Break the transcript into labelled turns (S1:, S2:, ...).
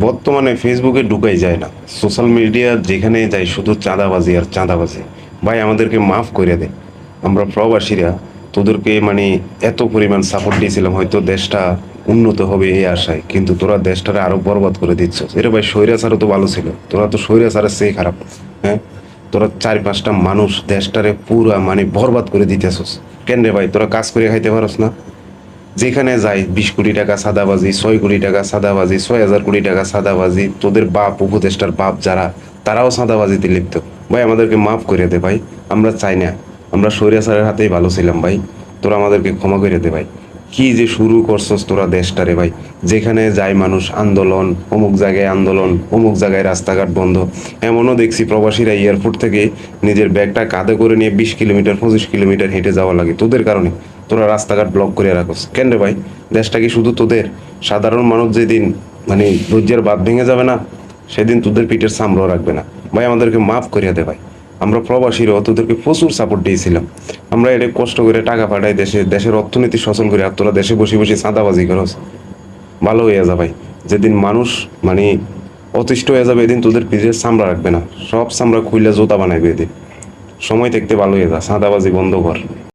S1: বর্তমানে ফেসবুকে ঢুকাই যায় না, সোশ্যাল মিডিয়া যেখানে যাই শুধু চাঁদাবাজি আর চাঁদাবাজি। ভাই আমাদেরকে মাফ করে দে। আমরা প্রবাসীরা তোদেরকে মানে এত পরিমাণ সাপোর্ট দিয়েছিলাম, হয়তো দেশটা উন্নত হবে এই আশায়, কিন্তু তোরা দেশটারে আরো বরবাদ করে দিচ্ছ। এটা ভাই স্বৈরাচারও তো ভালো ছিল, তোরা তো স্বৈরাচারের চেয়ে খারাপ। হ্যাঁ, তোরা 4-5টা মানুষ দেশটারে পুরা মানে বরবাদ করে দিতেছস। কেন রে ভাই, তোরা কাজ করে খাইতে পারস না? যেখানে যাই 20 কোটি টাকা সাদাবাজি, 6 কোটি টাকা সাদাবাজি, 6,000 কোটি টাকা সাদাবাজি, তোদের বাপ উপদেষ্টার বাপ যারা, তারাও সাদাবাজিতে লিপ্ত। ভাই আমাদেরকে মাফ করে দে ভাই, আমরা চাই না। আমরা স্বৈরাচারের হাতেই ভালো ছিলাম ভাই, তোরা আমাদেরকে ক্ষমা করে দে ভাই। কি যে শুরু করছস তোরা দেশটারে ভাই, যেখানে যায় মানুষ আন্দোলন, অমুক জায়গায় আন্দোলন, অমুক জায়গায় রাস্তাঘাট বন্ধ। এমনও দেখছি প্রবাসীরা এয়ারপোর্ট থেকে নিজের ব্যাগটা কাঁধে করে নিয়ে 20 কিলোমিটার 25 কিলোমিটার হেঁটে যাওয়া লাগে তোদের কারণে। তোরা রাস্তাঘাট ব্লক করে রাখোস কেন রে ভাই? দেশটা কি শুধু তোদের? সাধারণ মানুষ যেদিন মানে ধৈর্যের বাঁধ ভেঙে যাবে না, সেদিন তোদের পিঠের চামড়াও রাখবে না। ভাই আমাদেরকে মাফ করিয়া দে ভাই। আমরা প্রবাসীরাও তোদেরকে প্রচুর সাপোর্ট দিয়েছিলাম। আমরা এটা কষ্ট করে টাকা পাঠাই দেশে, দেশের অর্থনীতি সচল করে, আর তোরা দেশে বসে বসে চাঁদাবাজি করস। ভালো হইয়া যা ভাই। যেদিন মানুষ মানে অতিষ্ঠ হয়ে যাবে, এদিন তোদের পিঠের চামড়া রাখবে না, সব চামড়া খুইলা জোতা বানাইবে এদিন। সময় থাকতে ভালো হয়ে যা, চাঁদাবাজি বন্ধ কর।